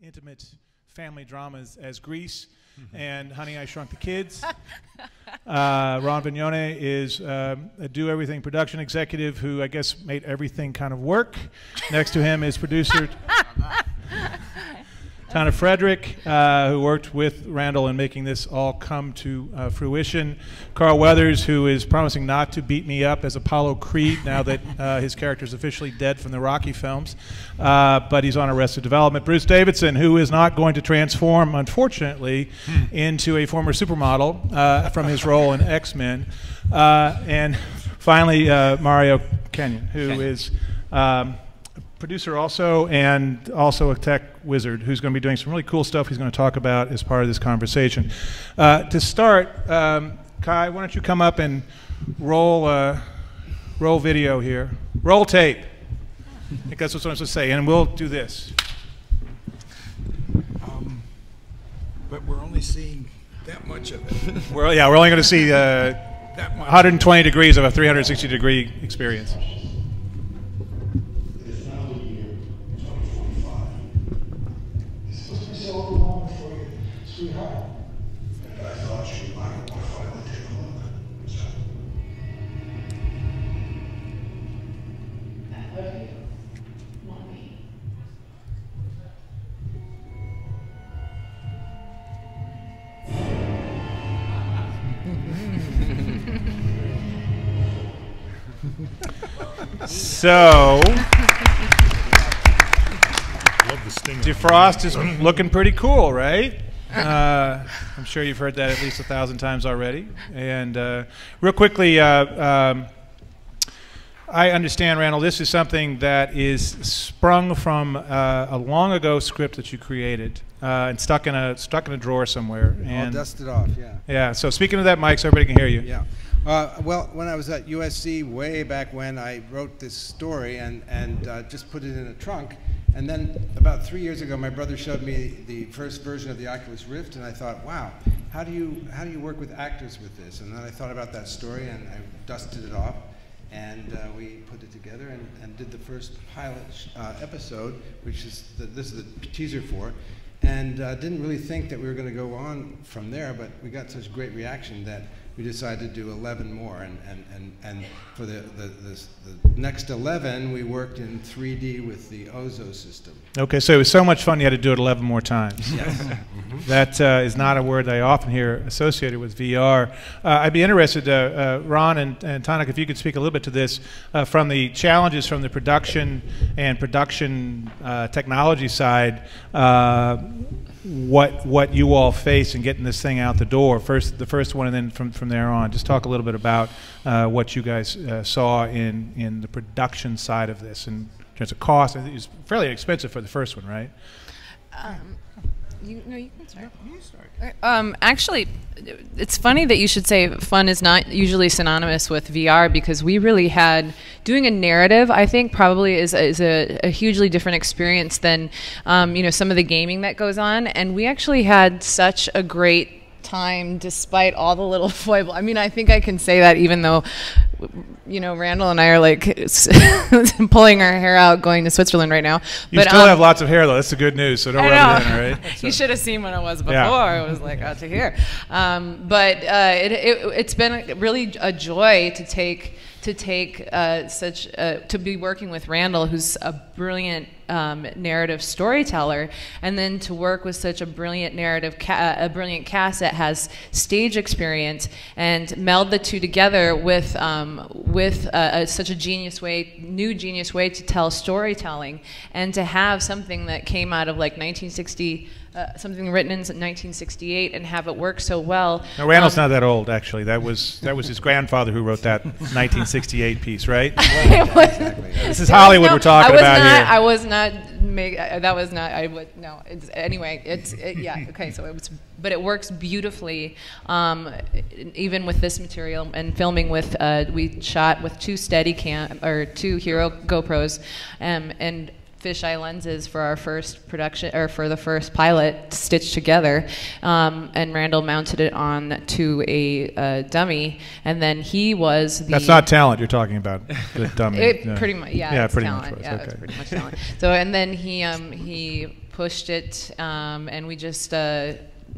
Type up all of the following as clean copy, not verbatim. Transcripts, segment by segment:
intimate family dramas as Grease and Honey, I Shrunk the Kids. Ron Vignone is a Do Everything production executive who I guess made everything kind of work. Next to him is producer Tana Frederick, who worked with Randall in making this all come to fruition. Carl Weathers, who is promising not to beat me up as Apollo Creed now that his character is officially dead from the Rocky films, but he's on Arrested Development. Bruce Davidson, who is not going to transform, unfortunately, into a former supermodel from his role in X-Men. And finally, Mario Kenyon, who is producer also, and also a tech wizard who's going to be doing some really cool stuff he's going to talk about as part of this conversation. To start, Kai, why don't you come up and roll video here. Roll tape. I think that's what I'm supposed to say, and we'll do this. But we're only seeing that much of it. We're only going to see 120 degrees of a 360-degree experience. So, Defrost is looking pretty cool, right? I'm sure you've heard that at least 1,000 times already. And real quickly, I understand, Randall, this is something that is sprung from a long ago script that you created and stuck in a drawer somewhere. And all dusted off, yeah. Yeah. So speaking of that mic, so everybody can hear you. Yeah. Well, when I was at USC way back when, I wrote this story and just put it in a trunk. And then about 3 years ago, my brother showed me the first version of the Oculus Rift, and I thought, wow, how do you work with actors with this? And then I thought about that story, and I dusted it off, and we put it together and did the first pilot episode, which is this is the teaser for, and didn't really think that we were going to go on from there, but we got such great reaction that we decided to do 11 more, and for the next 11, we worked in 3D with the Ozo system. Okay, so it was so much fun you had to do it 11 more times. Yes. That is not a word I often hear associated with VR. I'd be interested, Ron and Tanak, if you could speak a little bit to this, from the challenges from the production and production technology side, what you all face in getting this thing out the door, the first one, and then from there on. Just talk a little bit about what you guys saw in the production side of this, in terms of cost. It was fairly expensive for the first one, right? You can start. You start. Actually, it's funny that you should say fun is not usually synonymous with VR, because we really had doing a narrative. I think probably is a hugely different experience than some of the gaming that goes on, and we actually had such a great time despite all the little foibles. I mean, I think I can say that even though, Randall and I are like pulling our hair out going to Switzerland right now. You still have lots of hair though. That's the good news. So don't rub it in, all right? So. You should have seen what it was before. Yeah. It was like out to here. But it's been really a joy to be working with Randall, who's a brilliant narrative storyteller, and then to work with such a brilliant brilliant cast that has stage experience, and meld the two together with such a new genius way to tell storytelling, and to have something that came out of like 1960. Something written in 1968 and have it work so well. Now, Randall's not that old, actually. That was his grandfather who wrote that 1968 piece, right? Exactly. This is Hollywood we're talking about here. I was not. That was not. I would no. Anyway. Yeah. Okay. So it was, but it works beautifully, even with this material and filming with. We shot with two Hero GoPros, and fisheye lenses for our first production, or for the first pilot, stitched together, and Randall mounted it on to a dummy, and then he was the... That's not talent you're talking about, the dummy. Pretty much, yeah. Yeah, it's pretty talent. much. Yeah, Okay. it's pretty much talent. So, and then he pushed it, and we just,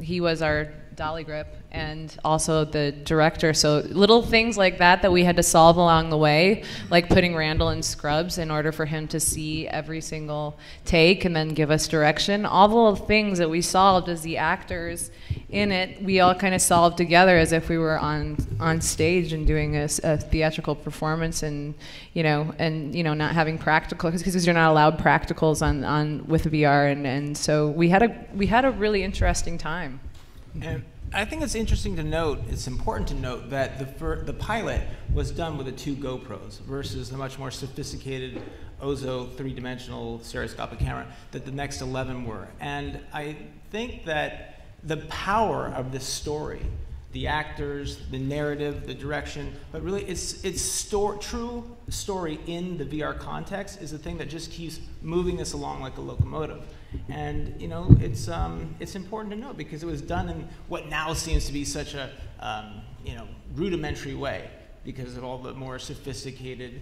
he was our dolly grip and also the director. So little things like that we had to solve along the way, like putting Randall in scrubs in order for him to see every single take and then give us direction. All the little things that we solved as the actors in it, we all kind of solved together as if we were on stage and doing a theatrical performance, and not having practical, because you're not allowed practicals on with VR, and so we had a really interesting time. And I think it's interesting to note, it's important to note that the pilot was done with the 2 GoPros versus the much more sophisticated Ozo 3-dimensional stereoscopic camera that the next 11 were. And I think that the power of this story, the actors, the narrative, the direction, but really true story in the VR context is the thing that just keeps moving us along like a locomotive. And it's important to note because it was done in what now seems to be such a rudimentary way because of all the more sophisticated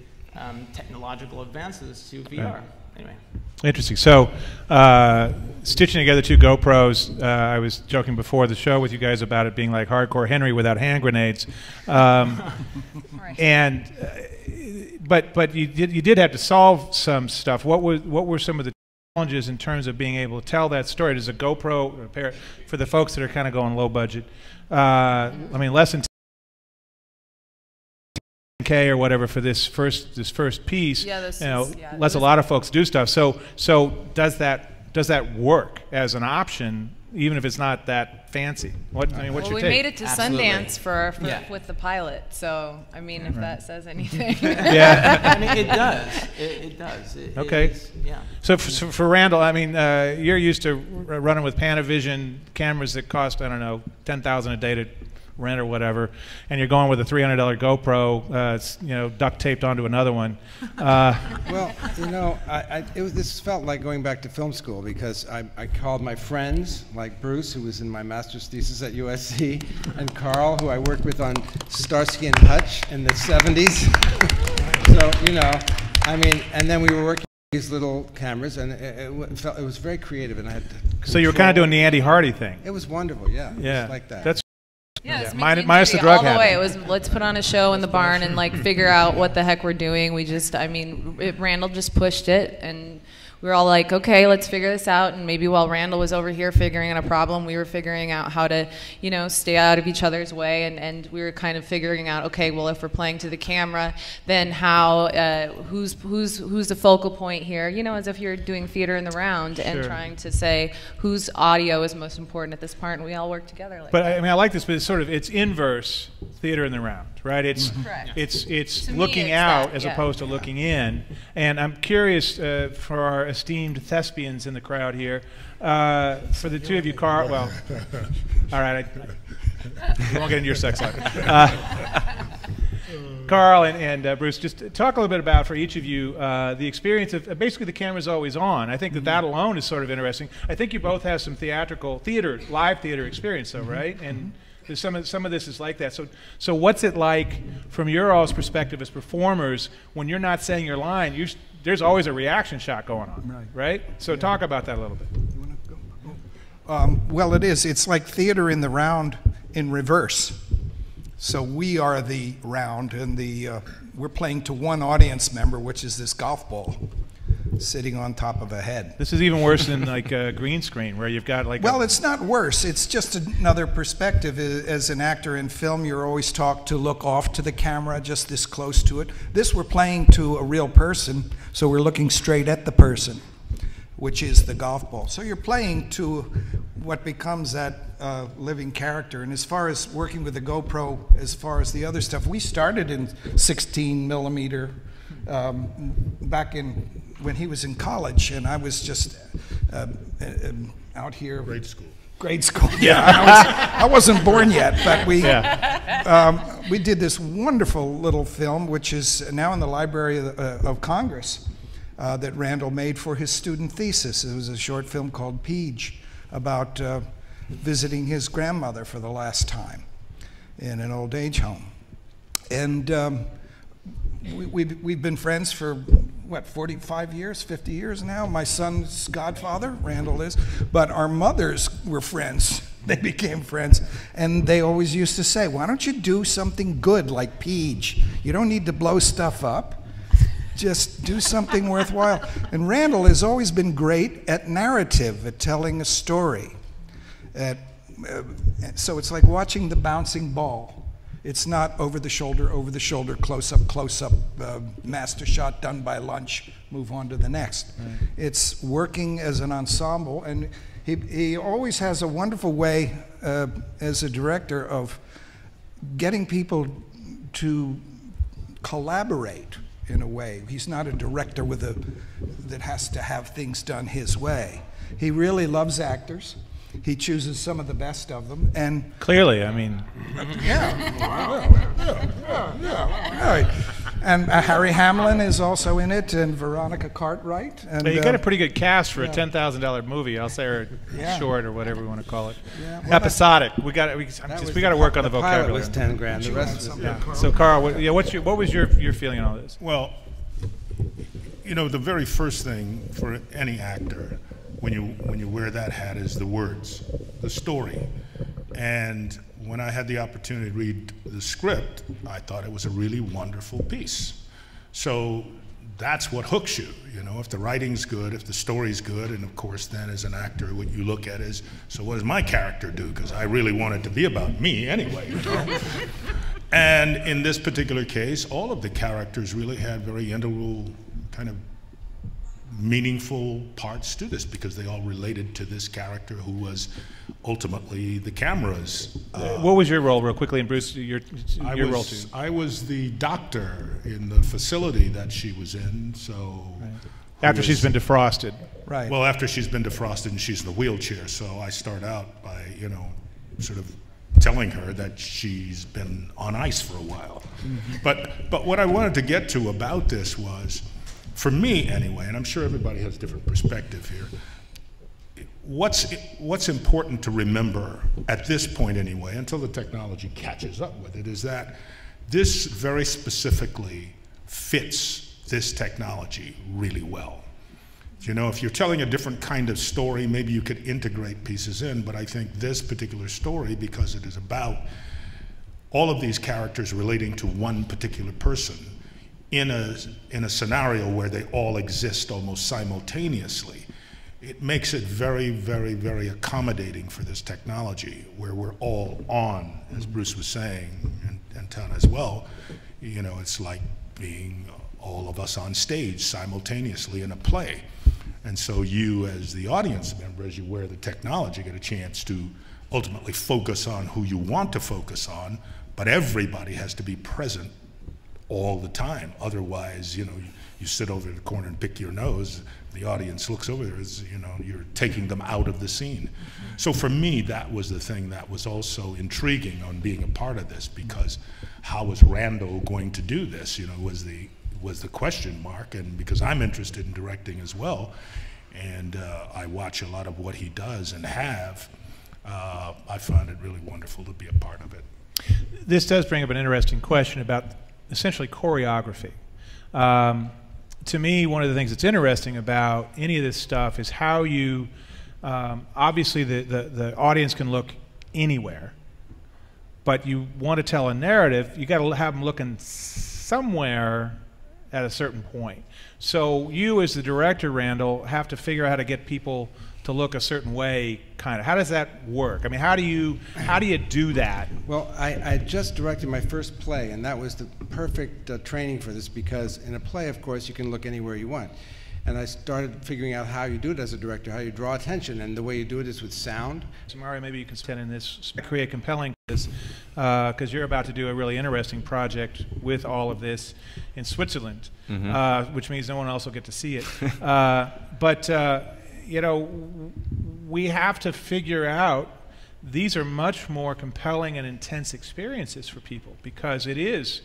technological advances to VR. Right. Anyway. Interesting. So, stitching together 2 GoPros, I was joking before the show with you guys about it being like Hardcore Henry without hand grenades. And but you did have to solve some stuff. What were some of the challenges in terms of being able to tell that story? Does a GoPro, for the folks that are kind of going low budget, I mean, less than 10K or whatever for this first piece, lets a lot of folks do stuff. So does that work as an option, even if it's not that fancy? What's your take? We made it to Absolutely. Sundance with the pilot, so I mean, if that says anything. Yeah. I mean, it does. It does. Okay. Yeah. So for Randall, I mean, you're used to running with Panavision cameras that cost, I don't know, $10,000 a day to rent or whatever, and you're going with a $300 GoPro, duct taped onto another one. Well, this felt like going back to film school because I called my friends, like Bruce, who was in my master's thesis at USC, and Carl, who I worked with on Starsky and Hutch in the 70s. So, I mean, and then we were working with these little cameras, and it was very creative, and I had to So you were kind of doing the Andy Hardy thing. It was wonderful, yeah. Yeah. It was like that. That's Yeah, minus the drug all the habit. way. It was let's put on a show in the barn and like figure out what the heck we're doing. Randall just pushed it, and we were all like, okay, let's figure this out. And maybe while Randall was over here figuring out a problem, we were figuring out how to, stay out of each other's way. And we were kind of figuring out, okay, well, if we're playing to the camera, then how, who's the focal point here? As if you're doing theater in the round and trying to say whose audio is most important at this part, and we all work together like that. I mean, I like this, but it's inverse theater in the round, right? It's To me, looking it's out that, as yeah. opposed to looking in. And I'm curious for our esteemed thespians in the crowd here, for the two of you, Carl. Well, all right, we won't get into your sex life. Carl and Bruce, just talk a little bit about, for each of you, the experience of basically the camera's always on. I think that alone is sort of interesting. I think you both have some live theater experience, though, right? And some of this is like that. So what's it like from your all's perspective as performers when you're not saying your line? There's always a reaction shot going on, right? So talk about that a little bit. You want to go? Well, it is. It's like theater in the round in reverse. So we are the round, and we're playing to one audience member, which is this golf ball sitting on top of a head. This is even worse than like a green screen where you've got like. Well, it's not worse. It's just another perspective. As an actor in film, you're always taught to look off to the camera, just this close to it. This, we're playing to a real person, so we're looking straight at the person, which is the golf ball. So you're playing to what becomes that living character. And as far as working with the GoPro, as far as the other stuff, we started in 16 millimeter back when he was in college, and I was just out here. Grade school. Yeah, I wasn't born yet, but we did this wonderful little film, which is now in the Library of Congress, that Randall made for his student thesis. It was a short film called Peach about visiting his grandmother for the last time in an old age home. And we've been friends for, what, 45 years, 50 years now? My son's godfather, Randall is, but our mothers were friends. They became friends, and they always used to say, why don't you do something good like Peach? You don't need to blow stuff up. Just do something worthwhile. And Randall has always been great at narrative, at telling a story. So it's like watching the bouncing ball. It's not over the shoulder, close up, master shot, done by lunch, move on to the next. Right. It's working as an ensemble, and he always has a wonderful way as a director of getting people to collaborate in a way. He's not a director that has to have things done his way. He really loves actors. He chooses some of the best of them, and clearly, I mean, yeah. Right. And Harry Hamlin is also in it, and Veronica Cartwright. And you got a pretty good cast for a $10,000 movie. I'll say, or short, or whatever we want to call it. Yeah. Well, episodic. We got to work on the vocabulary. Pilot was 10 grand. The rest was So, Carl, what was your feeling on all this? Well, you know, the very first thing for any actor when you wear that hat is the words, the story. And when I had the opportunity to read the script, I thought it was a really wonderful piece. So that's what hooks you, you know, if the writing's good, if the story's good, and of course then as an actor what you look at is, so what does my character do? Because I really want it to be about me anyway, you know? And in this particular case, all of the characters really had very integral kind of meaningful parts to this because they all related to this character who was ultimately the camera's. What was your role, real quickly, and Bruce, your role too? I was the doctor in the facility that she was in, so. Right. After she's been defrosted. Right. Well, after she's been defrosted and she's in the wheelchair, so I start out by, you know, sort of telling her that she's been on ice for a while. Mm-hmm. But what I wanted to get to about this was, for me anyway, and I'm sure everybody has a different perspective here, what's important to remember at this point anyway, until the technology catches up with it, is that this very specifically fits this technology really well. You know, if you're telling a different kind of story, maybe you could integrate pieces in, but I think this particular story, because it is about all of these characters relating to one particular person, in a scenario where they all exist almost simultaneously, it makes it very, very, very accommodating for this technology where we're all on, as Bruce was saying, and Tana as well. You know, it's like being all of us on stage simultaneously in a play. And so you, as the audience member, as you wear the technology, get a chance to ultimately focus on who you want to focus on, but everybody has to be present all the time. Otherwise, you know, you sit over in the corner and pick your nose, the audience looks over there, as, you know, you're taking them out of the scene. So for me, that was the thing that was also intriguing on being a part of this, because how was Randall going to do this, you know, was the question mark. And because I'm interested in directing as well, and I watch a lot of what he does and I found it really wonderful to be a part of it. This does bring up an interesting question about essentially choreography. To me, one of the things that's interesting about any of this stuff is how you, obviously the audience can look anywhere, but you want to tell a narrative, you got to have them looking somewhere at a certain point. So you, as the director, Randall, have to figure out how to get people to look a certain way, kind of. How does that work? I mean, how do you do that? Well, I just directed my first play, and that was the perfect training for this, because in a play, of course, you can look anywhere you want. And I started figuring out how you do it as a director, how you draw attention, and the way you do it is with sound. So Mario, maybe you can stand in this, create compelling this, because you're about to do a really interesting project with all of this in Switzerland, which means no one else will get to see it. You know, we have to figure out, these are much more compelling and intense experiences for people, because it is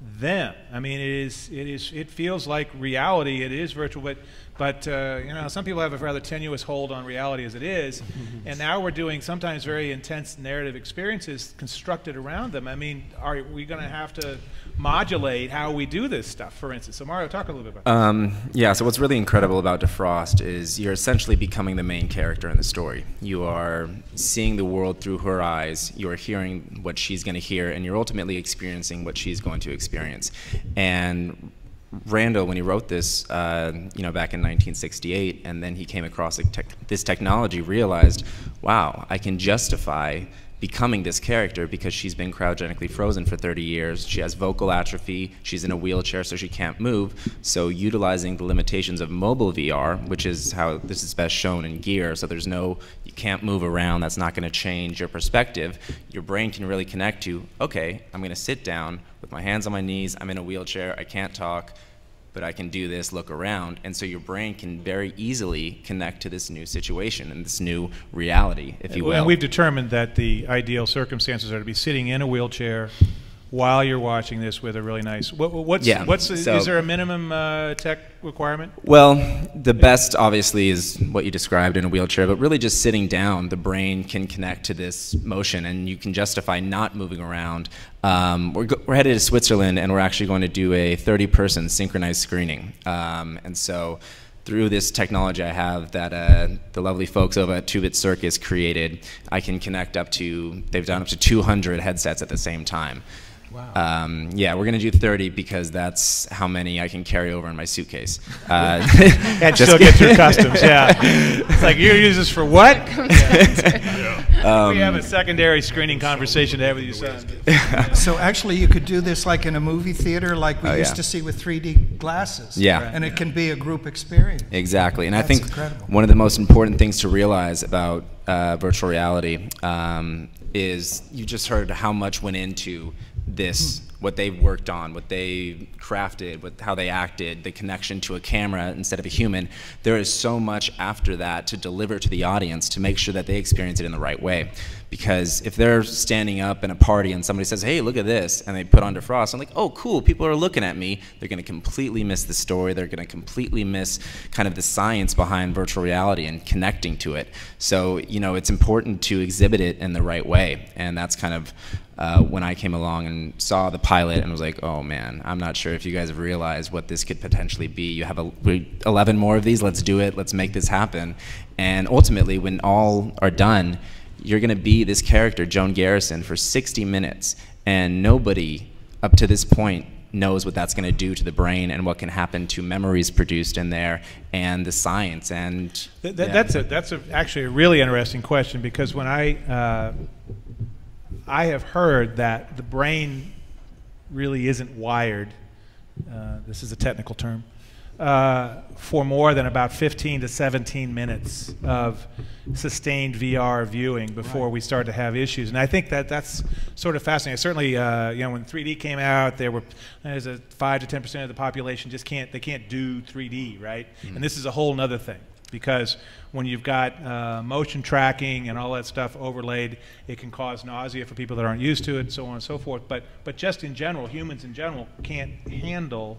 them. I mean, it feels like reality. It is virtual, but you know, some people have a rather tenuous hold on reality as it is, and now we're doing sometimes very intense narrative experiences constructed around them. I mean, are we going to have to modulate how we do this stuff, for instance? So Mario, talk a little bit about that. Yeah, so what's really incredible about Defrost is you're essentially becoming the main character in the story. You are seeing the world through her eyes, you're hearing what she's going to hear, and you're ultimately experiencing what she's going to experience. And Randall, when he wrote this, you know, back in 1968, and then he came across this technology, realized, wow, I can justify becoming this character because she's been cryogenically frozen for 30 years. She has vocal atrophy. She's in a wheelchair, so she can't move. So utilizing the limitations of mobile VR, which is how this is best shown in Gear, so there's no, you can't move around, that's not going to change your perspective. Your brain can really connect to, okay, I'm going to sit down with my hands on my knees, I'm in a wheelchair, I can't talk, but I can do this, look around, and so your brain can very easily connect to this new situation and this new reality, if you will. And we've determined that the ideal circumstances are to be sitting in a wheelchair while you're watching this with a really nice. Is there a minimum tech requirement? Well, the best obviously is what you described in a wheelchair, but really just sitting down, the brain can connect to this motion, and you can justify not moving around. We're headed to Switzerland, and we're actually going to do a 30-person synchronized screening, and so through this technology I have that the lovely folks over at 2-Bit Circus created, I can connect up to, they've done up to 200 headsets at the same time. Wow. Yeah, we're going to do 30 because that's how many I can carry over in my suitcase. And still get through customs, yeah. It's like, you use this for what? We have a secondary screening conversation to have with you, son. So actually you could do this like in a movie theater like we used to see with 3D glasses. Yeah. And it can be a group experience. Exactly. And That's I think incredible. One of the most important things to realize about virtual reality is you just heard how much went into this, what they worked on, what they crafted, how they acted, the connection to a camera instead of a human. There is so much after that to deliver to the audience to make sure that they experience it in the right way. Because if they're standing up in a party and somebody says, hey, look at this, and they put on Defrost, I'm like, oh, cool, people are looking at me, they're going to completely miss the story, they're going to completely miss kind of the science behind virtual reality and connecting to it. So, you know, it's important to exhibit it in the right way, and that's kind of when I came along and saw the pilot and was like, oh man, I'm not sure if you guys have realized what this could potentially be. You have 11 more of these, let's do it, let's make this happen. And ultimately, when all are done, you're going to be this character, Joan Garrison, for 60 minutes, and nobody up to this point knows what that's going to do to the brain and what can happen to memories produced in there and the science. And that's actually a really interesting question, because when I have heard that the brain really isn't wired, this is a technical term, for more than about 15 to 17 minutes of sustained VR viewing before we start to have issues. And I think that that's sort of fascinating. Certainly, you know, when 3D came out, there's a 5 to 10% of the population they can't do 3D, right? And this is a whole nother thing, because when you've got motion tracking and all that stuff overlaid, it can cause nausea for people that aren't used to it, and so on and so forth. But just in general, humans in general can't handle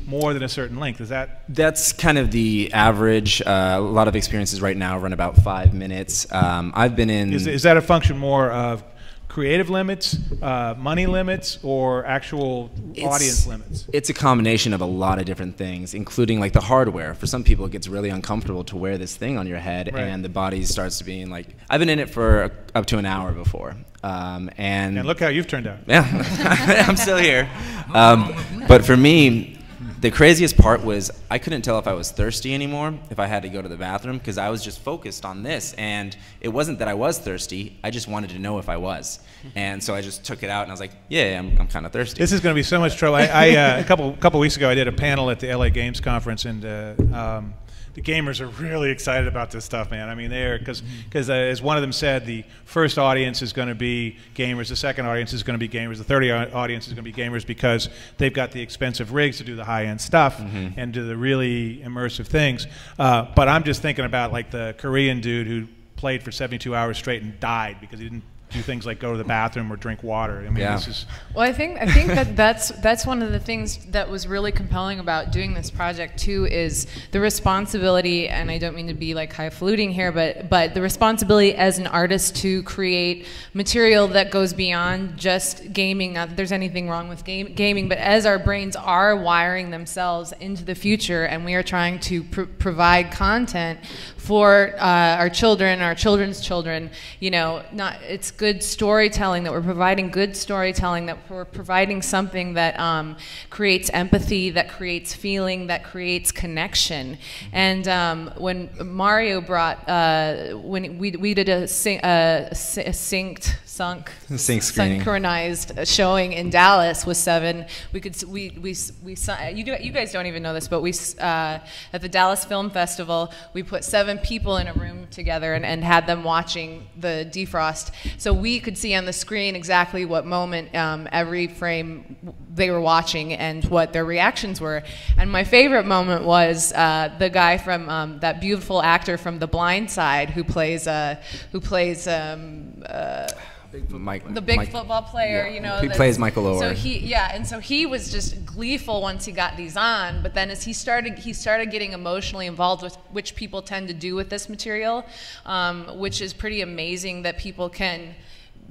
more than a certain length. Is that? That's kind of the average. A lot of experiences right now run about 5 minutes. I've been in. Is that a function more of creative limits, money limits, or actual audience limits? It's a combination of a lot of different things, including like the hardware. For some people, it gets really uncomfortable to wear this thing on your head, right, and the body starts to be like, I've been in it for up to an hour before. And look how you've turned out. Yeah, I'm still here. But for me, the craziest part was I couldn't tell if I was thirsty anymore, if I had to go to the bathroom, because I was just focused on this. And it wasn't that I was thirsty, I just wanted to know if I was. And so I just took it out and I was like, yeah, I'm kind of thirsty. This is going to be so much trouble. A couple weeks ago, I did a panel at the LA Games Conference, and the gamers are really excited about this stuff, man. I mean, because as one of them said, the first audience is going to be gamers, the second audience is going to be gamers, the third audience is going to be gamers, because they've got the expensive rigs to do the high-end stuff and do the really immersive things. But I'm just thinking about like the Korean dude who played for 72 hours straight and died because he didn't do things like go to the bathroom or drink water. I mean, this is. Well, I think that's one of the things that was really compelling about doing this project too, is the responsibility, and I don't mean to be like highfalutin here, but the responsibility as an artist to create material that goes beyond just gaming. Not that there's anything wrong with gaming, but as our brains are wiring themselves into the future, and we are trying to provide content for our children, our children's children, you know, it's good storytelling, that we're providing good storytelling, that we're providing something that creates empathy, that creates feeling, that creates connection. And when Mario brought, when we did a synchronized showing in Dallas with 7, we saw, you guys don't even know this, but we at the Dallas Film Festival, we put 7 people in a room together and had them watching the Defrost, so we could see on the screen exactly what moment every frame they were watching and what their reactions were. And my favorite moment was the guy from that beautiful actor from The Blind Side who plays the big football player, yeah. You know. He plays Michael Oher. So he was just gleeful once he got these on, but then as he started getting emotionally involved, with which people tend to do with this material, which is pretty amazing that people can.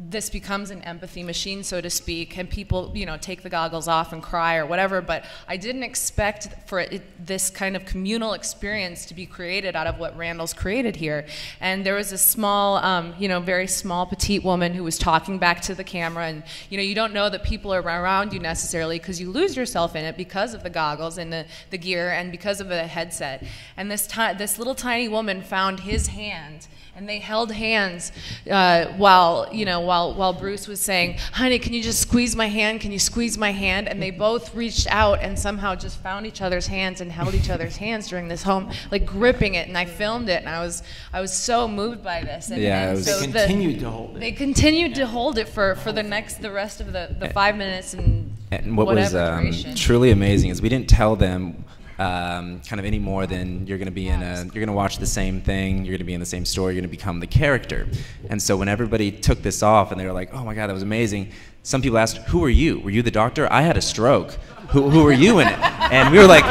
This becomes an empathy machine, so to speak, and people, you know, take the goggles off and cry or whatever, but I didn't expect for this kind of communal experience to be created out of what Randall's created here. And there was a small, you know, very small, petite woman who was talking back to the camera, and, you know, you don't know that people are around you necessarily because you lose yourself in it because of the goggles and the gear and because of the headset. And this little tiny woman found his hand, and they held hands while Bruce was saying, "Honey, can you just squeeze my hand? Can you squeeze my hand?" And they both reached out and somehow just found each other's hands and held each other's hands during this like gripping it. And I filmed it, and I was so moved by this. And, yeah, and so they continued to hold it. They continued to hold it for the rest of the 5 minutes and what was duration. Truly amazing is we didn't tell them kind of any more than you're going to be you're going to watch the same thing, you're going to be in the same story, you're going to become the character. And so when everybody took this off and they were like, "Oh my God, that was amazing," some people asked, "Who are you? Were you the doctor? I had a stroke. Who are you in it?" And we were like,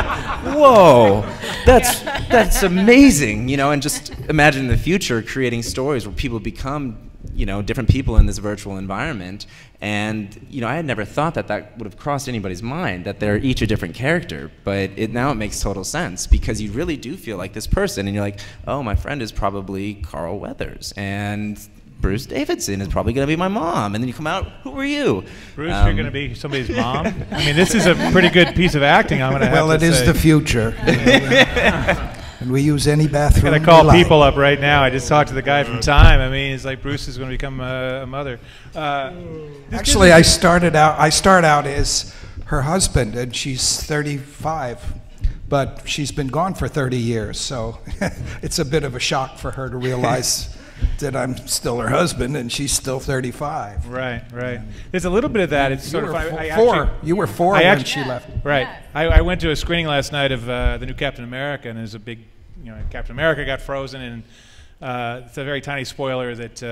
"Whoa, that's amazing," you know. And just imagine in the future creating stories where people become, you know, different people in this virtual environment. And, you know, I had never thought that would have crossed anybody's mind, that they're each a different character. But now it makes total sense, because you really do feel like this person. And you're like, oh, my friend is probably Carl Weathers. And Bruce Davidson is probably going to be my mom. And then you come out, who are you? Bruce, you're going to be somebody's mom? I mean, this is a pretty good piece of acting, I'm going to have to say. Well, it is the future. And we use any bathroom. I'm going to call people up right now. I just talked to the guy from Time. I mean, it's like Bruce is going to become a mother. Actually, I start out as her husband, and she's 35, but she's been gone for 30 years, so it's a bit of a shock for her to realize that I'm still her husband and she's still 35. Right, right. There's a little bit of that. It's sort of You were four when she left. Right. Yeah. I went to a screening last night of the new Captain America, and there's a big, you know, Captain America got frozen, and it's a very tiny spoiler that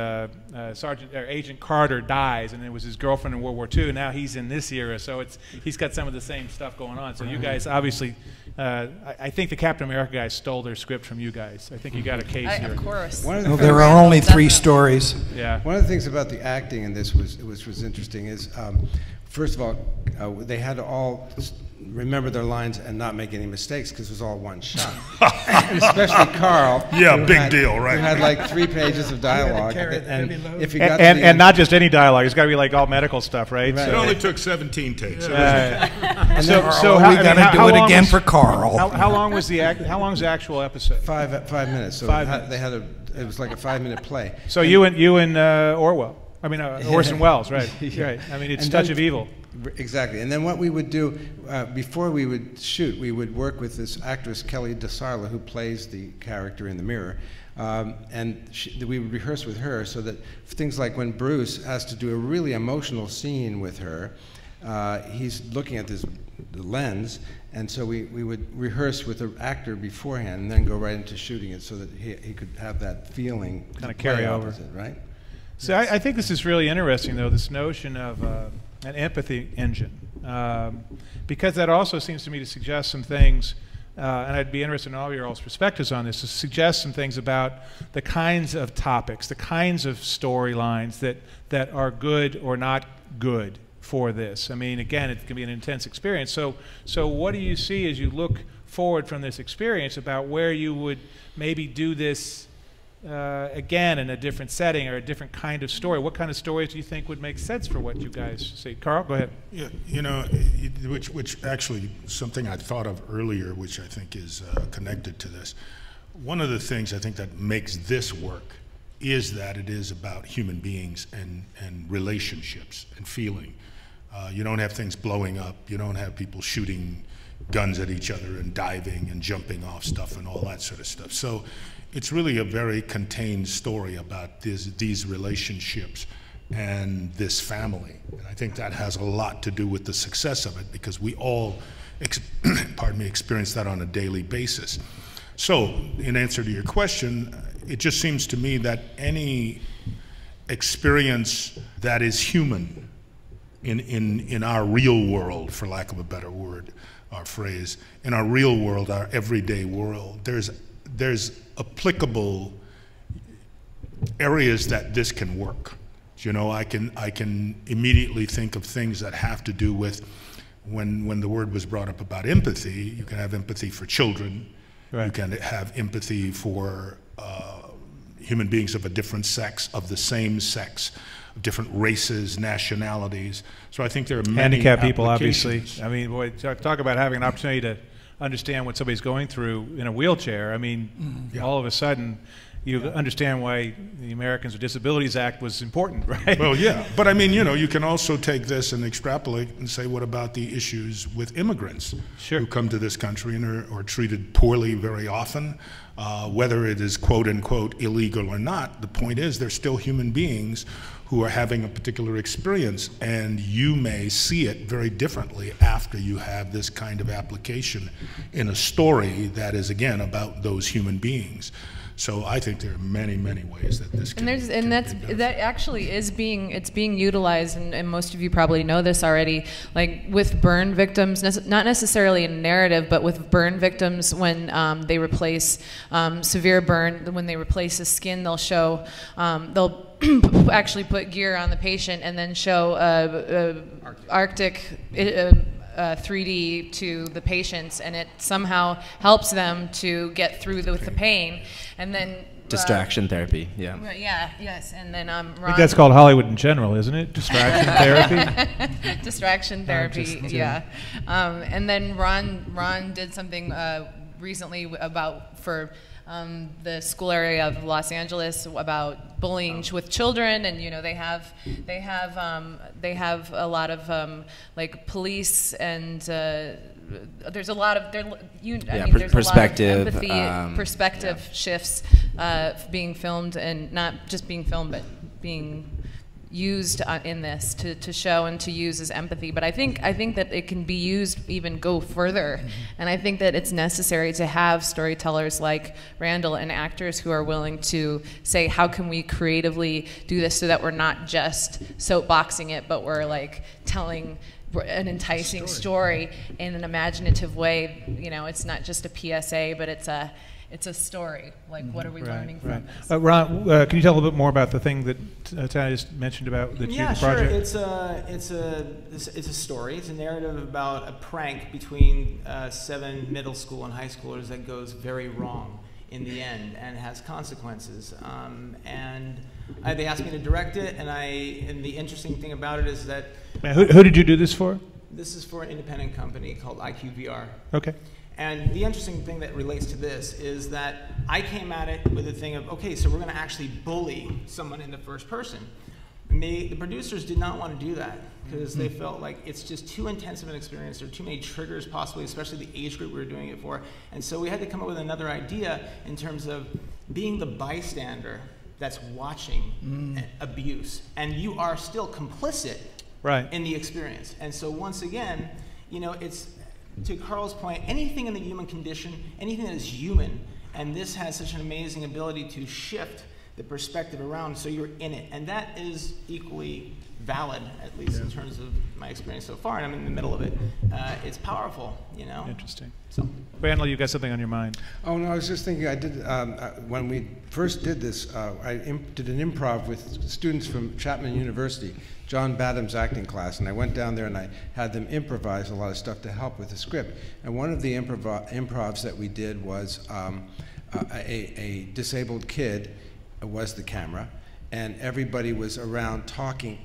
Agent Carter dies, and it was his girlfriend in World War II. Now he's in this era, so he's got some of the same stuff going on. So you guys obviously, I think the Captain America guys stole their script from you guys. I think you got a case here. Of course. There are only 3 stories. Yeah. One of the things about the acting in this was interesting is, first of all, they had to all remember their lines and not make any mistakes because it was all one shot. And especially Carl. Yeah, big deal, right? Who had like 3 pages of dialogue, and if he got and not just any dialogue. It's got to be like all medical stuff, right? Right. It only took 17 takes. So we got to do it again for Carl. How long was the actual episode? 5 minutes. So 5 minutes. They had it was like a 5-minute play. So you and Orwell. I mean Orson Welles, right? Yeah. Right. I mean, it's And Touch then- of Evil. Exactly. And then what we would do, before we would shoot, we would work with this actress, Kelly DeSarla, who plays the character in the mirror. And we would rehearse with her so that things like when Bruce has to do a really emotional scene with her, he's looking at this lens, and so we would rehearse with the actor beforehand and then go right into shooting it so that he could have that feeling. Kind of carry over. Right? So I think this is really interesting, though, this notion of an empathy engine, because that also seems to me to suggest some things, and I'd be interested in all your all's perspectives on this, to suggest some things about the kinds of topics, the kinds of storylines that are good or not good for this. I mean, again, it can be an intense experience. So what do you see as you look forward from this experience about where you would maybe do this again in a different setting or a different kind of story? What kind of stories do you think would make sense for what you guys say? Carl, go ahead. Yeah, you know, which actually something I thought of earlier, which I think is connected to this. One of the things I think that makes this work is that it is about human beings and relationships and feeling. You don't have things blowing up. You don't have people shooting guns at each other and diving and jumping off stuff and all that sort of stuff. So it's really a very contained story about these relationships and this family. And I think that has a lot to do with the success of it, because we all, experience that on a daily basis. So in answer to your question, it just seems to me that any experience that is human in our real world, for lack of a better word or phrase, in our real world, our everyday world, there's applicable areas that this can work. You know, I can immediately think of things that have to do with when the word was brought up about empathy. You can have empathy for children. Right. You can have empathy for human beings of a different sex, of the same sex, of different races, nationalities. So I think there are many handicapped people, obviously. I mean, boy, talk about having an opportunity to understand what somebody's going through in a wheelchair. I mean, all of a sudden, you understand why the Americans with Disabilities Act was important, right? Well, yeah. But I mean, you know, you can also take this and extrapolate and say, what about the issues with immigrants who come to this country and are treated poorly very often? Whether it is quote unquote illegal or not, the point is they're still human beings who are having a particular experience, and you may see it very differently after you have this kind of application in a story that is, again, about those human beings. So I think there are many, many ways that this can, that actually is being utilized, and most of you probably know this already. Like with burn victims, not necessarily a narrative, but with burn victims, when they replace severe burn, when they replace the skin, they'll show they'll actually put gear on the patient and then show Arctic 3D to the patients, and it somehow helps them to get through with the pain. And then distraction therapy, yeah. Yes, and then Ron, I think that's called Hollywood in general, isn't it? Distraction therapy. Distraction therapy, yeah. And then Ron did something recently for the school area of Los Angeles about bullying with children, and you know they have a lot of like police, and there's a lot of there's perspective, a lot of empathy, perspective shifts being filmed, and not just being filmed, but being used in this to show and to use as empathy. But I think that it can be used, even go further, and I think that it's necessary to have storytellers like Randall and actors who are willing to say, how can we creatively do this so that we're not just soapboxing it, but we're like telling an enticing story in an imaginative way. You know, it's not just a PSA, but it's a story. Like, what are we learning from this? Ron, can you tell a little bit more about the thing that Tanya just mentioned about the project? Sure. It's a story. It's a narrative about a prank between 7 middle school and high schoolers that goes very wrong in the end and has consequences. And they asked me to direct it, and the interesting thing about it is that who did you do this for? This is for an independent company called IQVR. Okay. And the interesting thing that relates to this is that I came at it with a thing of, okay, so we're going to actually bully someone in the first person. And the producers did not want to do that because they felt like it's just too intense of an experience. There are too many triggers possibly, especially the age group we were doing it for. And so we had to come up with another idea in terms of being the bystander that's watching abuse. And you are still complicit in the experience. And so once again, you know, it's, to Carl's point, anything in the human condition, anything that is human, and this has such an amazing ability to shift the perspective around, so you're in it. And that is equally valid, at least in terms of my experience so far, and I'm in the middle of it. It's powerful, you know. Interesting. So, Randall, you got something on your mind? Oh no, I was just thinking. I did when we first did this. I did an improv with students from Chapman University, John Badham's acting class, and I went down there and I had them improvise a lot of stuff to help with the script. And one of the improvs that we did was a disabled kid was the camera, and everybody was around talking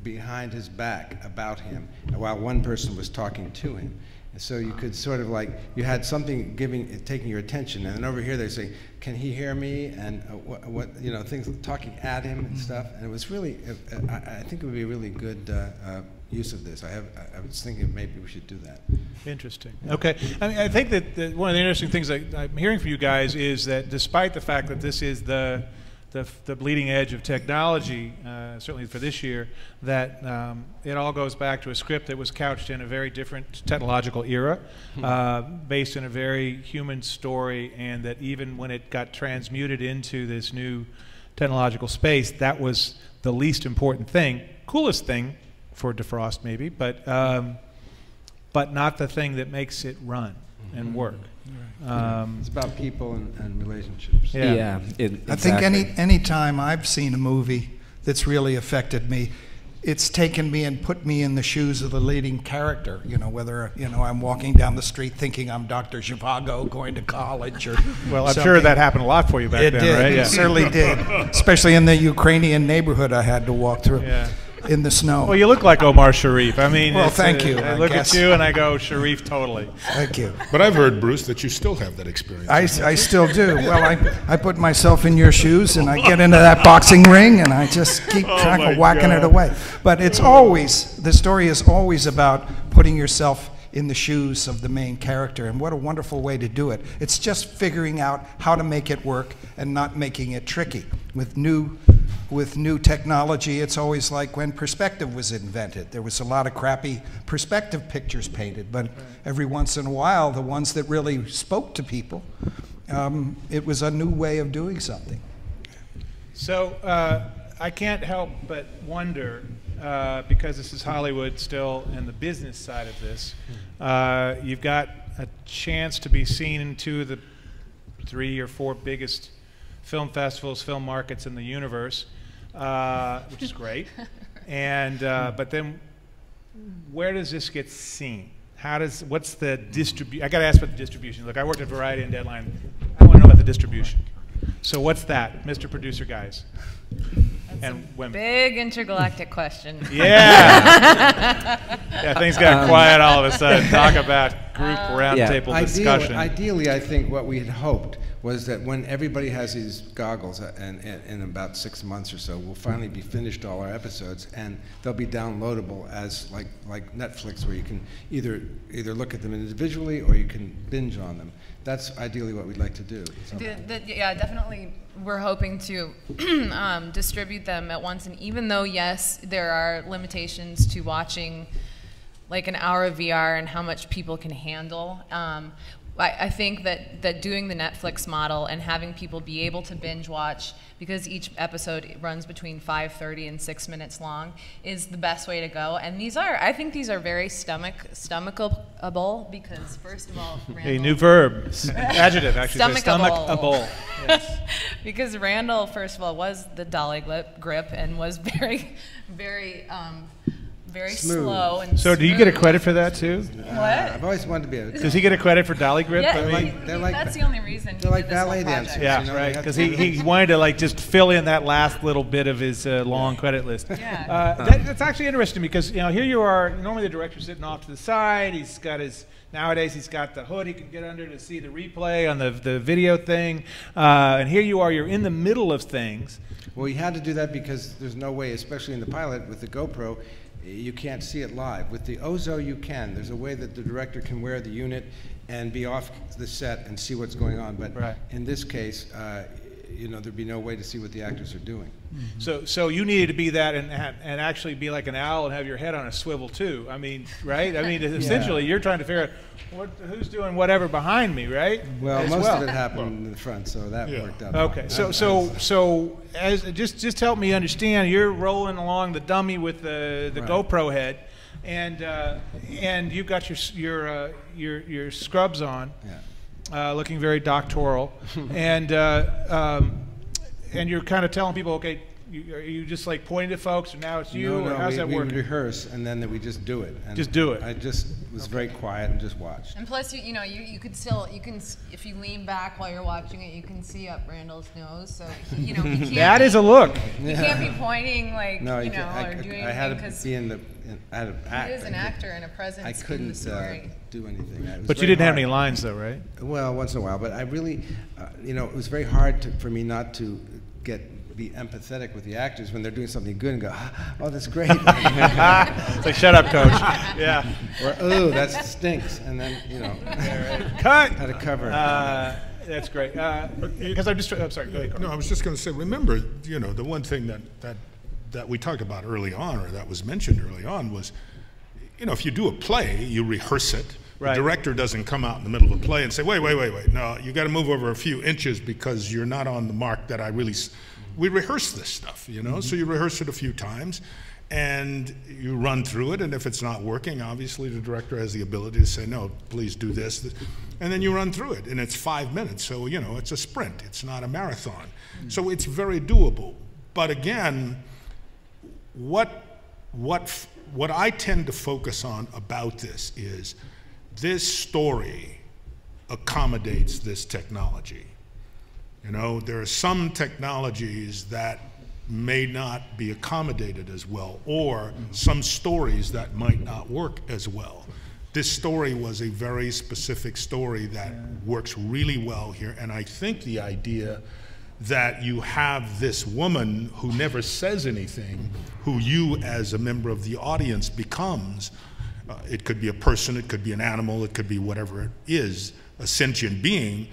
behind his back about him, while one person was talking to him. And so you could sort of like, you had something taking your attention, and then over here they're saying, can he hear me? And what you know, things, talking at him and stuff. And it was really, I think it would be a really good use of this. I was thinking maybe we should do that. Interesting. Okay. I mean, I think that one of the interesting things that I'm hearing from you guys is that despite the fact that this is the bleeding edge of technology, certainly for this year, that it all goes back to a script that was couched in a very different technological era, based in a very human story, and that even when it got transmuted into this new technological space, that was the least important thing, coolest thing for Defrost maybe, but not the thing that makes it run and work. It's about people and relationships. Yeah. I think any time I've seen a movie that's really affected me, it's taken me and put me in the shoes of the leading character. You know, whether I'm walking down the street thinking I'm Dr. Zhivago going to college, or well, I'm sure that happened a lot for you back then, right? It certainly did, especially in the Ukrainian neighborhood I had to walk through. Yeah. In the snow. Well, you look like Omar Sharif. I mean, well, thank you. I look at you and I go, Sharif, totally. Thank you. But I've heard, Bruce, that you still have that experience. I still do. Well, I put myself in your shoes and I get into that boxing ring and I just keep trying to whacking it away. But it's always, the story is always about putting yourself in the shoes of the main character, and what a wonderful way to do it. It's just figuring out how to make it work and not making it tricky. With new technology, it's always like when perspective was invented. There was a lot of crappy perspective pictures painted, but every once in a while, the ones that really spoke to people, it was a new way of doing something. So I can't help but wonder, because this is Hollywood still and the business side of this, you've got a chance to be seen in two of the 3 or 4 biggest film festivals, film markets in the universe, which is great. And but then, where does this get seen? What's the distribution? I got to ask about the distribution. Look, I worked at Variety and Deadline. I want to know about the distribution. So what's that, Mr. Producer guys? And women. Big intergalactic question. Yeah. Yeah, things got quiet all of a sudden. Talk about group roundtable discussion. Ideally, I think what we had hoped was that when everybody has these goggles, and in about 6 months or so, we'll finally be finished all our episodes, and they'll be downloadable as like Netflix, where you can either look at them individually or you can binge on them. That's ideally what we'd like to do. Yeah, definitely. We're hoping to distribute them at once, and even though, yes, there are limitations to watching like an hour of VR and how much people can handle, I think that doing the Netflix model and having people be able to binge watch, because each episode runs between 5:30 and 6 minutes long, is the best way to go. And I think these are very stomachable, because first of all, Randall, a new verb, adjective actually. Stomachable. Yes. Because Randall, first of all, was the dolly grip and was very, very Smooth. Slow and so do you get a credit for that too? What? I've always wanted to be a... Does he get a credit for dolly grip? Yeah, I mean, that's the only reason. They're like ballet dancers. Yeah, you know, right. Because he wanted to like just fill in that last little bit of his long credit list. Yeah. That's actually interesting, because here you are. Normally the director's sitting off to the side. He's got nowadays he's got the hood he can get under to see the replay on the video thing. And here you are. You're in the middle of things. Well, you had to do that because there's no way, especially in the pilot with the GoPro, you can't see it live. With the Ozo, you can. There's a way that the director can wear the unit and be off the set and see what's going on. But in this case, you know, there'd be no way to see what the actors are doing. So you needed to be that and actually be like an owl and have your head on a swivel too. I mean, right? I mean, essentially, you're trying to figure out who's doing whatever behind me, right? Well, most of it happened in the front, so that worked out. Okay, so as just help me understand. You're rolling along the dummy with the GoPro head, and you've got your scrubs on. Yeah. Looking very doctoral, and you're kind of telling people, okay, are you just like pointing to folks, and now it's you, or how's that work? We rehearse, and then we just do it. And just do it. I just was very quiet and just watched. And plus, you know, you could still, if you lean back while you're watching it, you can see up Randall's nose. So, you know, he can't that is a look. You can't be pointing like, no, you know, or doing anything because he is an actor and a presence. I couldn't do anything. But you didn't have any lines, though, right? Well, once in a while. But I really, you know, it was very hard for me not to be empathetic with the actors when they're doing something good and go, oh, that's great. It's like, shut up, coach. Yeah. Or, oh, that stinks. And then, you know, cut. How to cover. That's great. Because I'm sorry, go ahead, Carl. No, I was just going to say, remember, you know, the one thing that we talked about early on, or that was mentioned early on, was, you know, if you do a play, you rehearse it. Right. The director doesn't come out in the middle of a play and say, wait. No, you got to move over a few inches because you're not on the mark that I really. We rehearse this stuff, you know. So you rehearse it a few times, and you run through it. And if it's not working, obviously the director has the ability to say, no, please do this, and then you run through it. And it's 5 minutes, so you know it's a sprint. It's not a marathon. So it's very doable. But again, what I tend to focus on about this is this story accommodates this technology. You know, there are some technologies that may not be accommodated as well, or some stories that might not work as well. This story was a very specific story that works really well here, and I think the idea that you have this woman who never says anything, who you as a member of the audience becomes, it could be a person, it could be an animal, it could be whatever it is, a sentient being,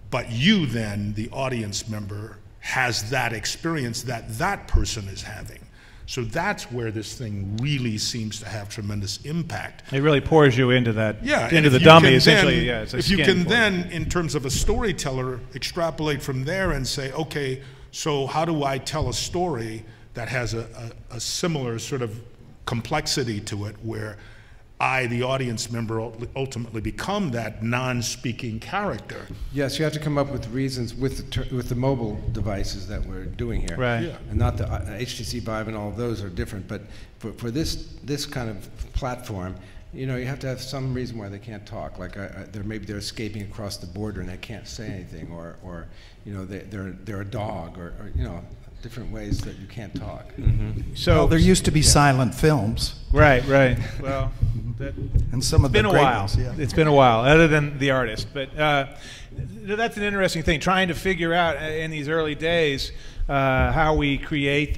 but you then, the audience member, has that experience that that person is having. So that's where this thing really seems to have tremendous impact. It really pours you into that, into the you dummy, essentially. Yeah, it's a if you skin can then, in terms of a storyteller, extrapolate from there and say, okay, so how do I tell a story that has a similar sort of complexity to it, where I, the audience member, ultimately become that non-speaking character. Yes, you have to come up with reasons with the mobile devices that we're doing here. Right. Yeah. And not the HTC Vive and all of those are different, but for this kind of platform, you know, you have to have some reason why they can't talk. Like maybe they're escaping across the border and they can't say anything, or you know, they're a dog, or you know, different ways that you can't talk. Mm-hmm. So there used to be silent films. Right. Well, and some of the great ones, yeah. It's been a while, other than the artist. But that's an interesting thing, trying to figure out in these early days how we create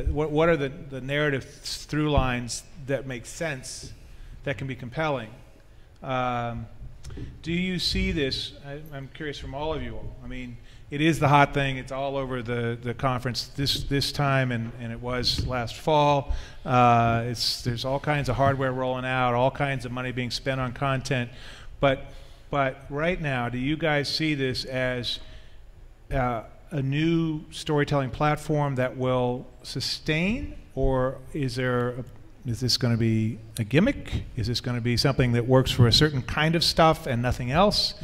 what are the narrative through lines that make sense, that can be compelling. Do you see this? I'm curious from all of you all. I mean, it is the hot thing. It's all over the conference this time, and it was last fall. There's all kinds of hardware rolling out, all kinds of money being spent on content. But right now, do you guys see this as a new storytelling platform that will sustain, or is this going to be a gimmick? Is this going to be something that works for a certain kind of stuff and nothing else?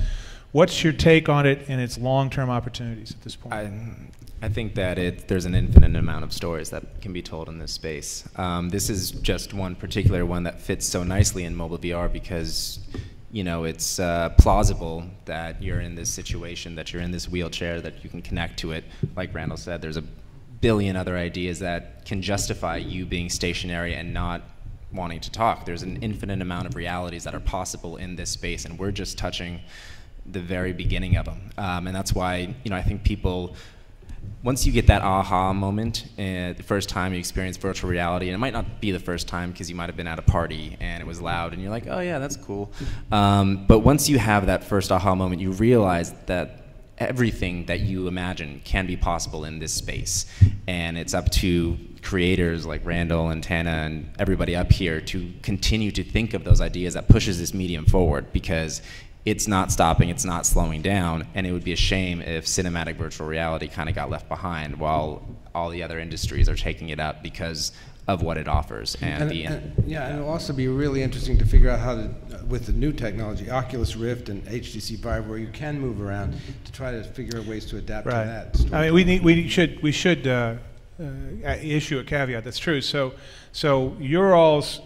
What's your take on it and its long-term opportunities at this point? I think that there's an infinite amount of stories that can be told in this space. This is just one particular one that fits so nicely in mobile VR because, you know, it's plausible that you're in this situation, that you're in this wheelchair, that you can connect to it. Like Randall said, there's a billion other ideas that can justify you being stationary and not wanting to talk. There's an infinite amount of realities that are possible in this space, and we're just touching the very beginning of them. And that's why, you know, I think people, once you get that aha moment, the first time you experience virtual reality, and it might not be the first time because you might have been at a party and it was loud and you're like, oh yeah, that's cool. But once you have that first aha moment, you realize that everything that you imagine can be possible in this space. And it's up to creators like Randall and Tana and everybody up here to continue to think of those ideas that pushes this medium forward, because it's not stopping, it's not slowing down, and it would be a shame if cinematic virtual reality kind of got left behind while all the other industries are taking it up because of what it offers. And it'll also be really interesting to figure out how to, with the new technology, Oculus Rift and HTC Vive, where you can move around, to try to figure out ways to adapt to that. I mean, we should issue a caveat. That's true. So your all's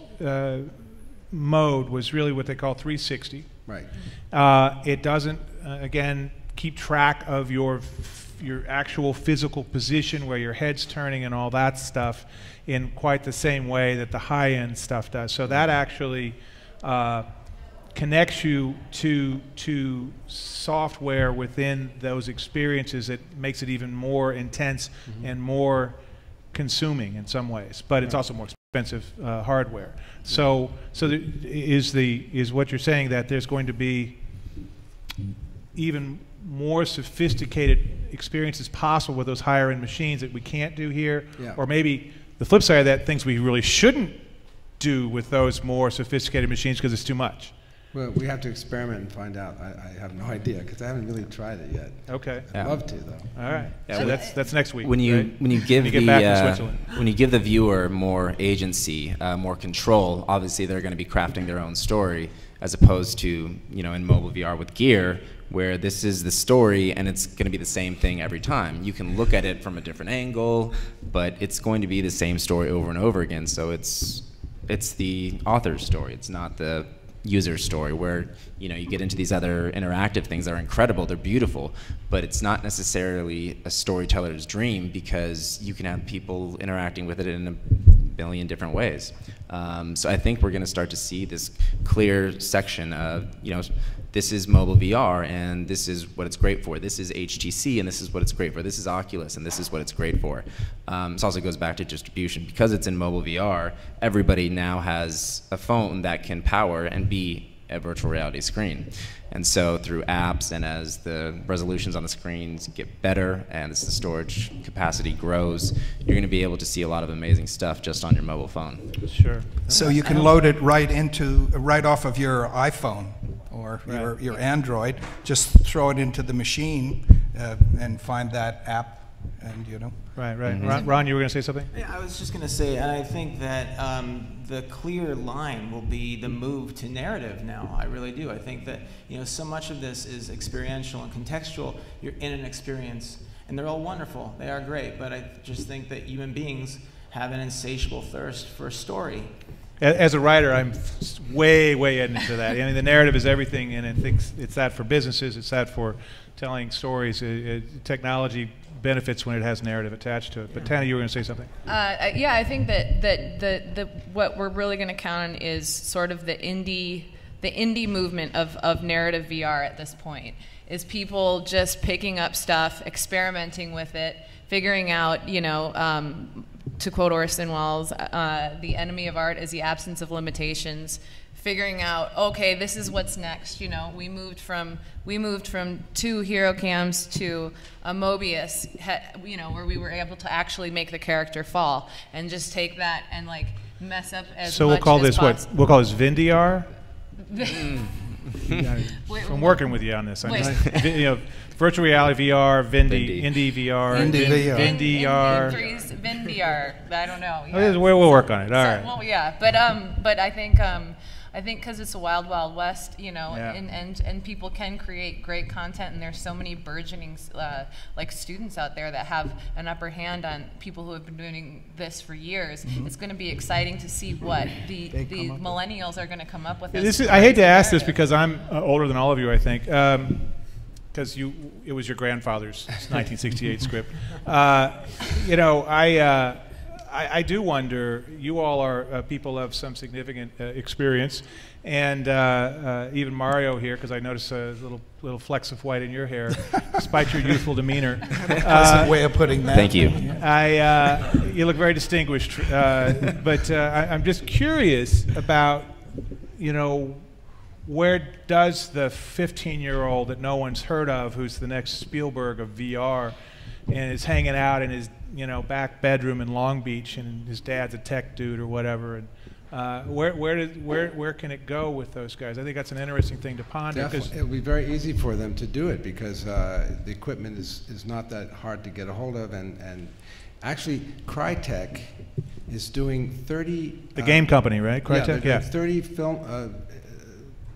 mode was really what they call 360. Right. It doesn't again keep track of your actual physical position, where your head's turning and all that stuff, in quite the same way that the high-end stuff does. So that actually connects you to software within those experiences that makes it even more intense and more consuming in some ways. But it's also more expensive hardware. So is what you're saying, that there's going to be even more sophisticated experiences possible with those higher end machines that we can't do here? Or maybe the flip side of that, things we really shouldn't do with those more sophisticated machines because it's too much? Well, we have to experiment and find out. I have no idea, because I haven't really tried it yet. Okay. I'd love to, though. All right. Yeah, so that's next week. When you give when you give the viewer more agency, more control, obviously they're going to be crafting their own story, as opposed to, you know, in mobile VR with gear, where this is the story and it's going to be the same thing every time. You can look at it from a different angle, but it's going to be the same story over and over again. So it's the author's story. It's not the user story, where, you know, you get into these other interactive things that are incredible, they're beautiful, but it's not necessarily a storyteller's dream, because you can have people interacting with it in a billion different ways. So I think we're going to start to see this clear section of, you know, this is mobile VR and this is what it's great for. This is HTC and this is what it's great for. This is Oculus and this is what it's great for. This also goes back to distribution. Because it's in mobile VR, everybody now has a phone that can power and be a virtual reality screen. And so through apps, and as the resolutions on the screens get better and as the storage capacity grows, you're going to be able to see a lot of amazing stuff just on your mobile phone. Sure. So you can load it right off of your iPhone or your Android. Just throw it into the machine and find that app, and you know. Right. Ron, you were going to say something? Yeah, I was just going to say, and I think that the clear line will be the move to narrative now. I really do. I think that, you know, so much of this is experiential and contextual. You're in an experience, and they're all wonderful. They are great, but I just think that human beings have an insatiable thirst for a story. As a writer, I'm way into that. I mean, the narrative is everything, and I think it's that for businesses, it's that for telling stories. Technology benefits when it has narrative attached to it. But Tana, you were going to say something. Yeah, I think that what we're really going to count on is sort of the indie movement of narrative VR at this point. Is people just picking up stuff, experimenting with it, figuring out, you know, to quote Orson Welles, the enemy of art is the absence of limitations. Figuring out, okay, this is what's next. You know, we moved from 2 hero cams to a Mobius, you know, where we were able to actually make the character fall, and just take that and like mess up as so much we'll call as this possible. what we'll call this VinDR. I'm working with you on this. You know, virtual reality VR, Indie VR, VinDR. VinDR. I don't know. Yeah. We'll work on it. All right. Well, yeah, but I think because it's a wild, wild west, you know, and people can create great content, and there's so many burgeoning like students out there that have an upper hand on people who have been doing this for years. It's going to be exciting to see what the millennials are going to come up with. I hate to ask this because I'm older than all of you, I think, because it was your grandfather's 1968 script. You know, I do wonder, you all are people of some significant experience, and even Mario here, because I notice a little flecks of white in your hair, despite your youthful demeanor. That's a way of putting that. Thank you. You look very distinguished, but I'm just curious about, you know, where does the 15-year-old that no one's heard of, who's the next Spielberg of VR, and is hanging out in his back bedroom in Long Beach, and his dad's a tech dude or whatever, and where can it go with those guys? I think that's an interesting thing to ponder. Definitely. It'll be very easy for them to do it because the equipment is not that hard to get a hold of, and actually Crytek is doing 30. The game company, right? Crytek, yeah. 30 film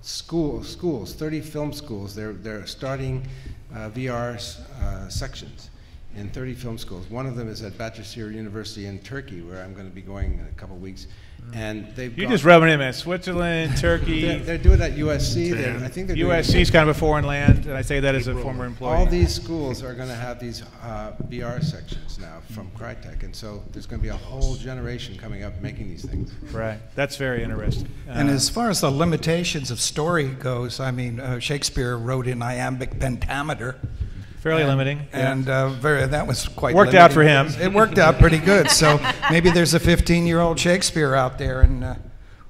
schools, 30 film schools. They're starting VR sections in 30 film schools. One of them is at Bahçeşehir University in Turkey, where I'm going to be going in a couple of weeks. And You're just rubbing in, man. Switzerland, Turkey. They're doing it at USC. I think they're USC is kind of a foreign land, and I say that as a former employee. All these schools are going to have these VR sections now from Crytek, and so there's going to be a whole generation coming up making these things. Right. That's very interesting. And as far as the limitations of story goes, I mean, Shakespeare wrote in iambic pentameter. Fairly limiting. And that was quite worked limiting. out for him. It worked out pretty good. So maybe there's a 15-year-old Shakespeare out there and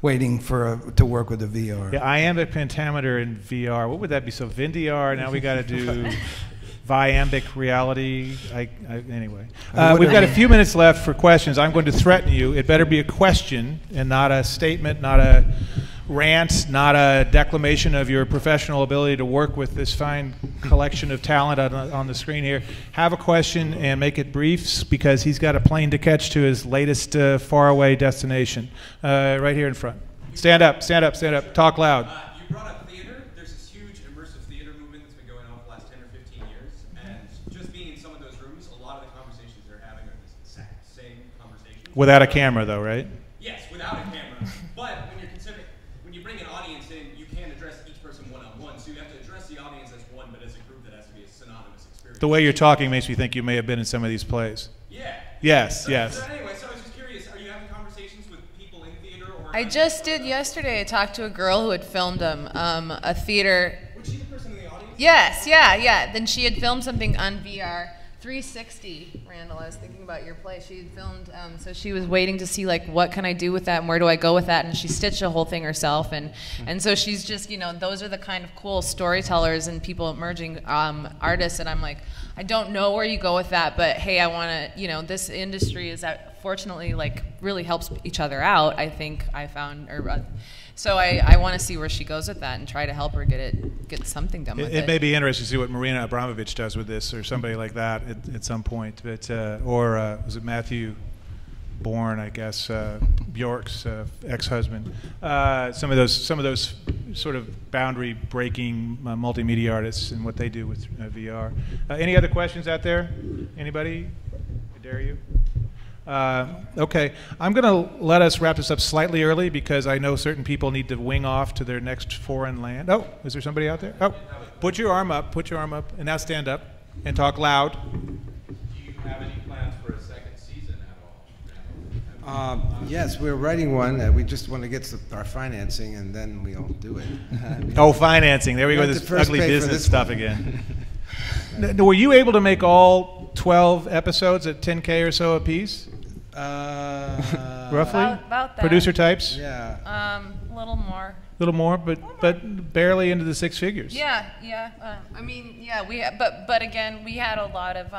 waiting to work with the VR. Yeah, iambic pentameter in VR. What would that be? So VinDR, now we got to do Viambic reality. Anyway. We've got a few minutes left for questions. I'm going to threaten you. It better be a question and not a statement, not a rant, not a declamation of your professional ability to work with this fine collection of talent on the screen here. Have a question and make it brief because he's got a plane to catch to his latest faraway destination. Right here in front. Stand up, stand up, stand up. Talk loud. You brought up theater. There's this huge immersive theater movement that's been going on for the last 10 or 15 years. And just being in some of those rooms, a lot of the conversations they're having are the exact same conversations. Without a camera, though, right? Yes, without a camera. But when you're considering, when you bring an audience in, you can't address each person one-on-one. So you have to address the audience as one, but as a group that has to be a synonymous experience. The way you're talking makes me think you may have been in some of these plays. Yeah. Yes, yes. So anyway, so I was just curious, are you having conversations with people in theater? Or I just did yesterday. I talked to a girl who had filmed a theater. Was she the person in the audience? Yes, yeah. Then she had filmed something on VR. 360, Randall. I was thinking about your play. She had filmed, so she was waiting to see like what can I do with that and where do I go with that, and she stitched the whole thing herself, and so she's just those are the kind of cool storytellers and people emerging artists, and I'm like, I don't know where you go with that, but hey, I want to this industry is that fortunately like really helps each other out. I think I found so I want to see where she goes with that and try to help her get something done with it. It may be interesting to see what Marina Abramovich does with this, or somebody like that at some point. But or was it Matthew Bourne? I guess Bjork's ex-husband. Some of those sort of boundary-breaking multimedia artists and what they do with VR. Any other questions out there? Anybody? I dare you. Okay, I'm going to let us wrap this up slightly early because I know certain people need to wing off to their next foreign land. Oh, is there somebody out there? Oh, put your arm up, and now stand up and talk loud. Do you have any plans for a second season at all? Yes, we're writing one. We just want to get our financing, and then we'll do it. Oh, financing. There we go, this ugly business stuff again. Were you able to make all 12 episodes at 10K or so a piece? Roughly? About that. Producer types? Yeah. A little more. A little more, but barely into the six figures. Yeah. I mean, yeah. But again, we had a lot of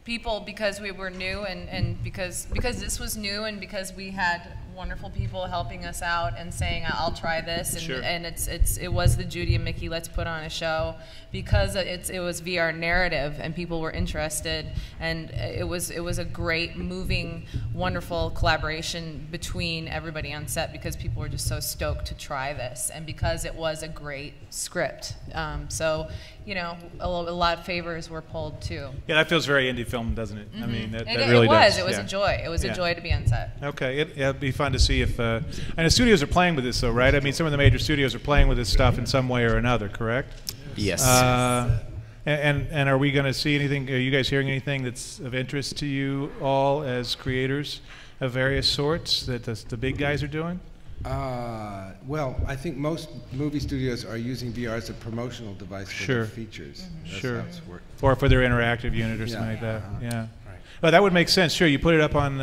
people because we were new and because this was new and because we had wonderful people helping us out and saying I'll try this and, sure. And it was the Judy and Mickey let's put on a show because it was VR narrative and people were interested and it was a great moving wonderful collaboration between everybody on set because people were just so stoked to try this and because it was a great script so a lot of favors were pulled too. Yeah, that feels very indie film, doesn't it? Mm-hmm. I mean, that it really was. does. It was yeah. a joy. It was a joy to be on set. Okay, it'd be fun to see if, and the studios are playing with this though, right? I mean, some of the major studios are playing with this stuff in some way or another, correct? Yes. And are we going to see anything, are you guys hearing anything that's of interest to you all as creators of various sorts that the big guys are doing? Well, I think most movie studios are using VR as a promotional device for their features. That's Sure. how it's working. Or for their interactive unit or something like that. Yeah. Right. Well, that would make sense. Sure, you put it up on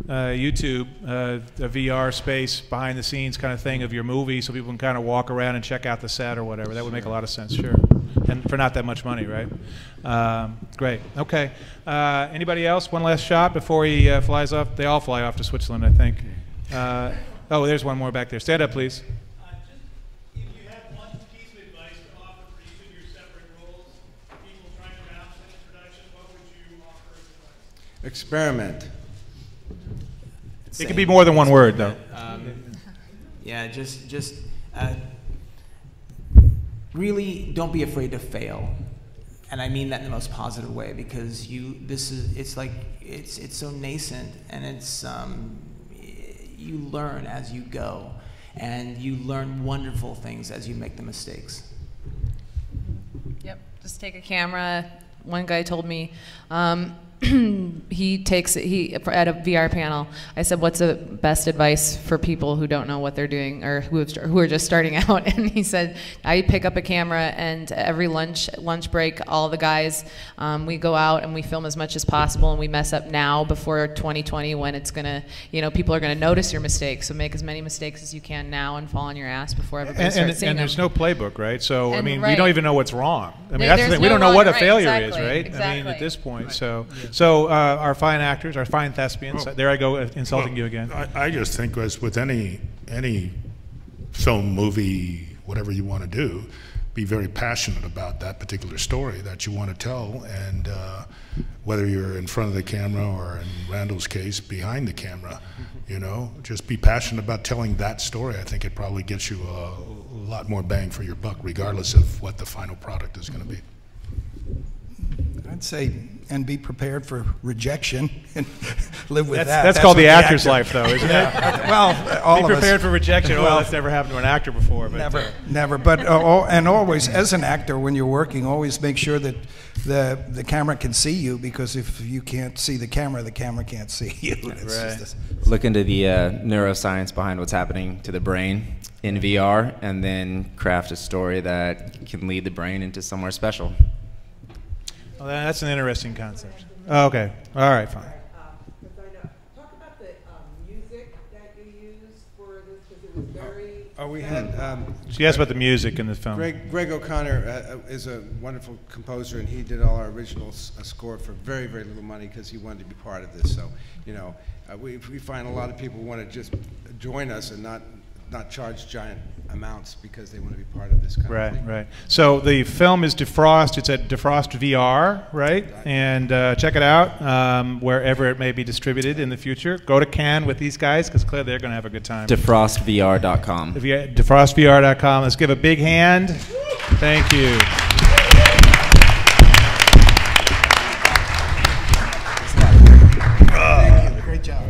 YouTube, a VR space, behind the scenes kind of thing of your movie, so people can kind of walk around and check out the set or whatever. That would make a lot of sense, sure. And for not that much money, right? Great. Okay. Anybody else? One last shot before he flies off. They all fly off to Switzerland, I think. Oh, there's one more back there. Stand up, please. Experiment. It could be more than one word, though. Yeah, just really don't be afraid to fail, and I mean that in the most positive way, because it's so nascent, and it's you learn as you go, and you learn wonderful things as you make the mistakes. Yep, just take a camera. One guy told me. He at a VR panel. I said, "What's the best advice for people who don't know what they're doing or who are just starting out?" And he said, "I pick up a camera, and every lunch break, all the guys, we go out and we film as much as possible, and we mess up now before 2020 when it's gonna, people are gonna notice your mistakes. So make as many mistakes as you can now and fall on your ass before everybody starts seeing them." And there's no playbook, right? So I mean, right. We don't even know what's wrong. I mean, that's the thing. We don't know what a failure is, right? Exactly. I mean, at this point, so our fine actors, our fine thespians. There I go, insulting you again. I just think, as with any film, movie, whatever you want to do, be very passionate about that particular story that you want to tell, and whether you're in front of the camera or, in Randall's case, behind the camera, just be passionate about telling that story. I think it probably gets you a lot more bang for your buck, regardless of what the final product is going to be. I'd say, and be prepared for rejection and live with that. That's called the actor's life, though, isn't it? Well, all be of us. prepared for rejection. Well, that's never happened to an actor before. But never. But and always, as an actor, when you're working, always make sure that the camera can see you, because if you can't see the camera can't see you. Right. Look into the neuroscience behind what's happening to the brain in VR, and then craft a story that can lead the brain into somewhere special. Well, that's an interesting concept. Oh, okay. All right, fine. Talk about the music that you used for this, because it was very... We had... She asked about the music in the film. Greg O'Connor is a wonderful composer, and he did all our original score for very, very little money, because he wanted to be part of this. So, we find a lot of people want to just join us and not charge giant amounts because they want to be part of this kind of thing. Right. So the film is Defrost. It's at Defrost VR, right? And check it out wherever it may be distributed in the future. Go to Cannes with these guys, because clearly they're going to have a good time. Defrostvr.com. Defrostvr.com. Let's give a big hand. Thank you. Great job.